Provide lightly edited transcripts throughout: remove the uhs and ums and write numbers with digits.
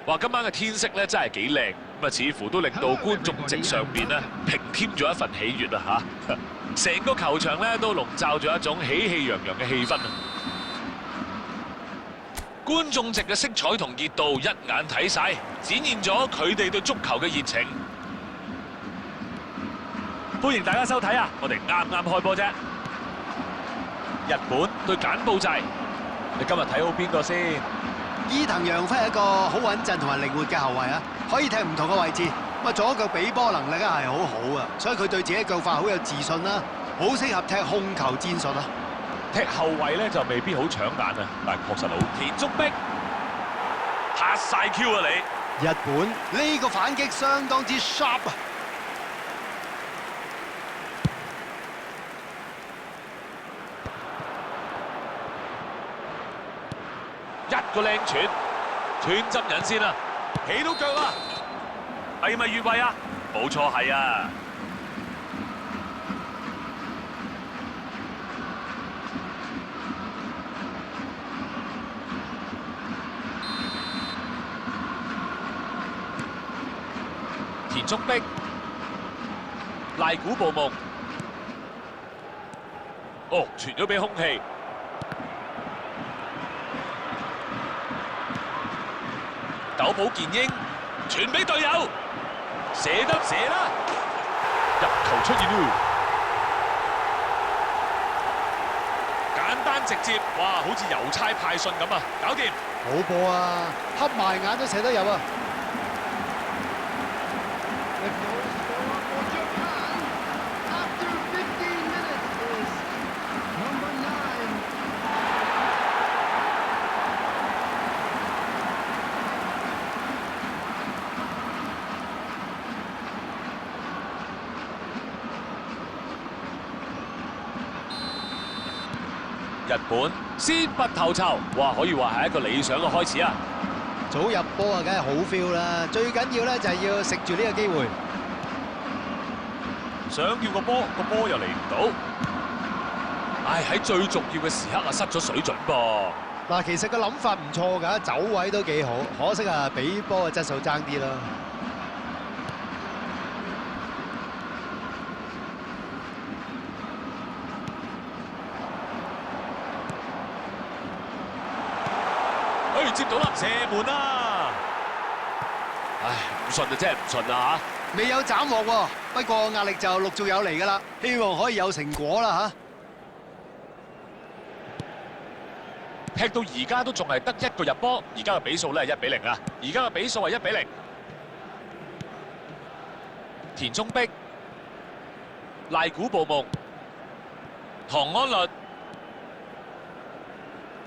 話今晚嘅天色咧真係幾靚，咁啊似乎都令到觀眾席上邊咧平添咗一份喜悅啊嚇！成個球場咧都籠罩住一種喜氣洋洋嘅氣氛啊！觀眾席嘅色彩同熱度一眼睇晒，展現咗佢哋對足球嘅熱情。歡迎大家收睇啊！我哋啱啱開波啫。日本對柬埔寨，你今日睇好邊個先？伊藤洋輝係一個好穩陣同埋靈活嘅後衞啊，可以踢唔同嘅位置。咁啊，左腳比波能力咧係好好啊，所以佢對自己腳法好有自信啦，好適合踢控球戰術啊。踢後衞咧就未必好搶眼啊，但係確實好田中碧，拍晒 Q 啊你！日本呢個反擊相當之 sharp 啊！一個靚傳，穿針引線啊，起到腳啦，係咪越位啊？冇錯，係啊！田中碧，賴古步夢，哦，傳咗俾空氣。久保健英傳俾隊友，射得射啦！入球出現喎，簡單直接，哇！好似郵差派信咁啊，搞掂！好波啊，瞌埋眼都射得入啊！日本先拔頭籌，哇！可以話係一個理想嘅開始啊！早入波啊，梗係好 feel 啦！最緊要咧就係要食住呢個機會。想要個波又嚟唔到，唉！喺最重要嘅時刻啊，失咗水準噃。嗱，其實個諗法唔錯㗎，走位都幾好，可惜啊，比波嘅質素爭啲啦。接到啦，射門啦！唉，唔順就真係唔順啊嚇！未有斬獲喎，不過壓力就陸續有嚟㗎啦，希望可以有成果啦嚇！踢到而家都仲係得一個入波，而家嘅比數咧係1-0啊！而家嘅比數係1-0。田中碧、賴古步夢、唐安律、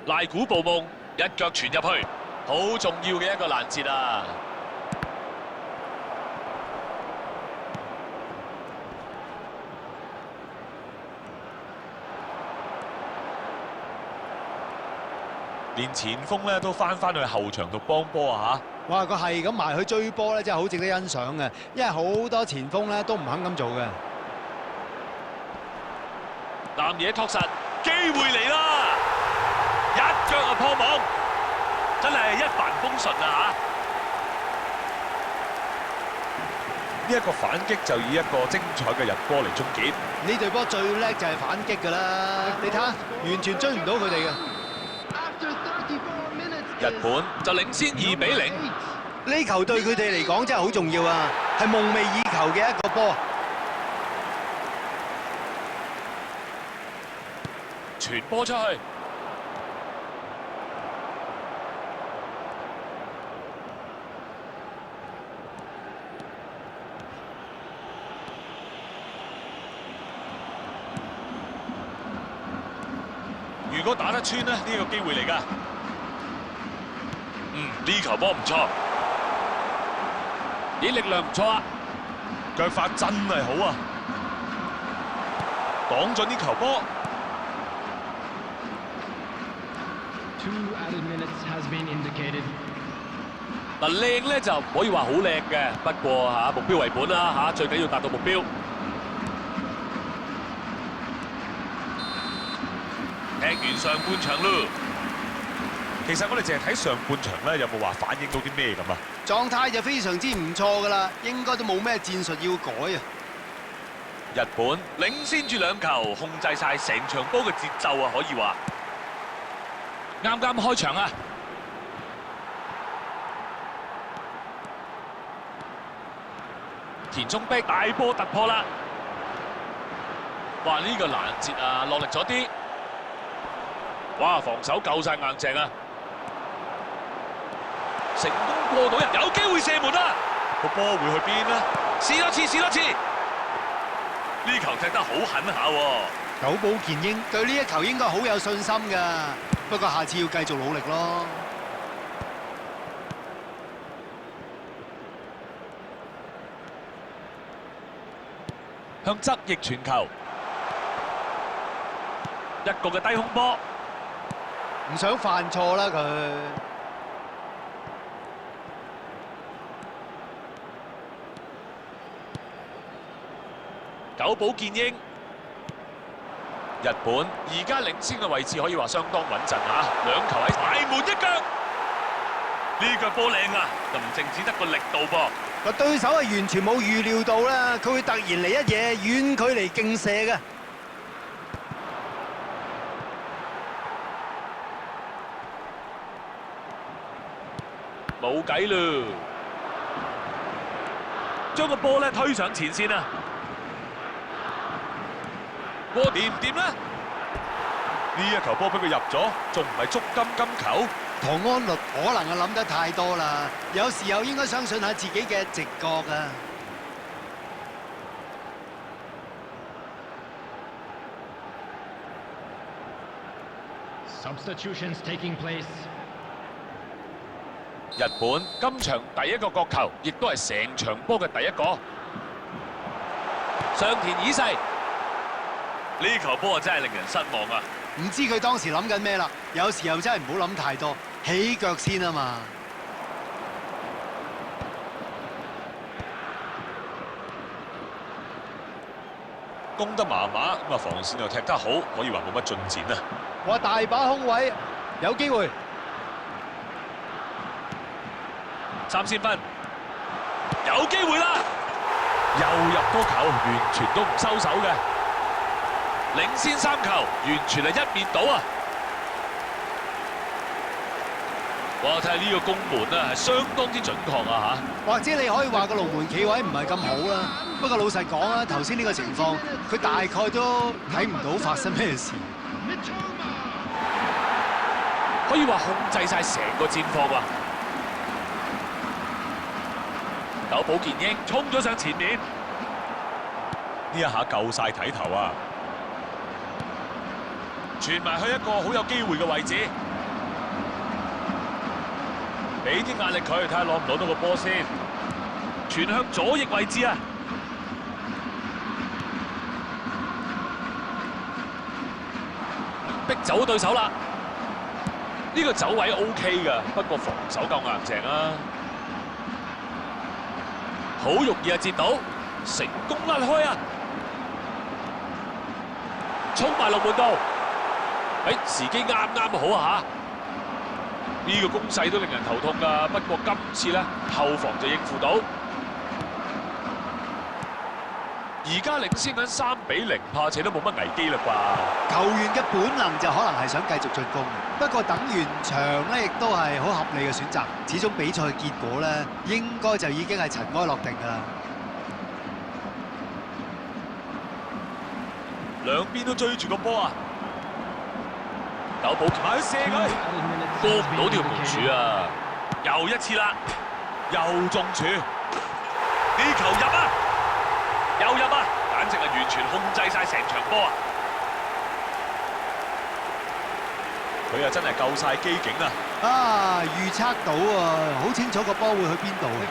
賴古步夢。一腳傳入去，好重要嘅一個攔截啊！連前鋒咧都翻去後場度幫波啊嚇！哇，佢係咁埋去追波咧，真係好值得欣賞嘅，因為好多前鋒咧都唔肯咁做嘅。南野拓實，機會嚟啦！一腳就破網，真係一帆風順啊！呢一個反擊就以一個精彩嘅入波嚟終結。呢隊波最叻就係反擊㗎啦，你睇下，完全追唔到佢哋嘅。日本就領先2-0。呢球對佢哋嚟講真係好重要啊，係夢寐以求嘅一個波。傳波出去。如果打得穿呢，呢個機會嚟㗎。呢球波唔錯，啲力量唔錯啊，腳法真係好啊，擋準啲球波。嗱，靚咧就唔可以話好靚嘅，不過嚇目標為本啦嚇，最緊要達到目標。踢完上半場咯，其實我哋淨係睇上半場咧，有冇話反映到啲咩咁啊？狀態就非常之唔錯噶啦，應該都冇咩戰術要改啊。日本領先住2球，控制晒成場波嘅節奏啊，可以話。啱啱開場啊！田中碧大波突破啦！哇！呢個攔截啊，落力咗啲。哇！防守夠晒硬淨啊！成功過到人，有機會射門啊！個波會去邊呢？試多次，試多次。呢球踢得好狠下喎！久保健英對呢一球應該好有信心㗎，不過下次要繼續努力咯。向側翼傳球，一個嘅低空波，唔想犯錯啦佢。久保建英，日本而家領先嘅位置可以話相當穩陣啊！2球喺大門一腳，呢腳波靚啊，就唔淨止得個力度噃。個對手係完全冇預料到啦，佢會突然嚟一嘢遠距離勁射嘅。冇計嘞，將個波咧推上前線啊！波掂唔掂咧？呢一球波俾佢入咗，仲唔係捉金球？唐安律可能係諗得太多啦，有時候應該相信下自己嘅直覺啊。Substitutions taking place. 日本今場第一個角球，亦都係成場波嘅第一個。上田以世，呢球波啊真係令人失望啊！唔知佢當時諗緊咩啦，有時候真係唔好諗太多，起腳先啊嘛。攻得麻麻，咁啊防線又踢得好，可以話冇乜進展啊！哇，大把空位，有機會。3先分，有機會啦！又入多球，完全都唔收手嘅。領先3球，完全係一面倒啊！哇！睇下呢個攻門啊，係相當之準確啊嚇。或者你可以話個龍門企位唔係咁好啦，不過老實講啊，頭先呢個情況，佢大概都睇唔到發生咩事。可以話控制晒成個戰況啊！久保建英衝咗上前面，呢一下夠晒睇頭啊！傳埋去一個好有機會嘅位置，俾啲壓力佢，睇下攞唔攞到個波先。傳向左翼位置啊！逼走對手啦！呢個走位 OK 㗎，不過防守夠硬淨啊！好容易啊截到，成功甩開啊！衝埋龍門度，時機啱啱好啊嚇！呢個攻勢都令人頭痛㗎，不過今次咧後防就應付到。而家領先緊3-0，怕且都冇乜危機啦啩。球員嘅本能就可能係想繼續進攻，不過等完場咧，亦都係好合理嘅選擇。始終比賽嘅結果咧，應該就已經係塵埃落定㗎啦。兩邊都追住個波啊！久保埋去射佢，過唔到條門柱啊！又一次啦，又中柱，呢球入啊！又入啊！簡直係完全控制晒成場波啊！佢啊真係夠晒機警啊！啊，預測到啊，好清楚個波會去邊度啊！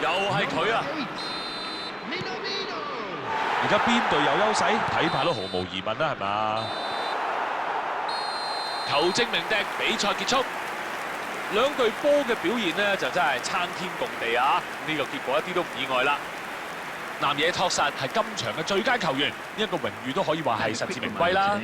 又係佢啊！而家邊隊有優勢？睇怕都毫無疑問啦，係嘛？球證明定，比賽結束。兩隊波嘅表現呢，就真係參天共地啊！呢個結果一啲都唔意外啦。南野拓實係今場嘅最佳球員，呢一個榮譽都可以話係實至名歸啦。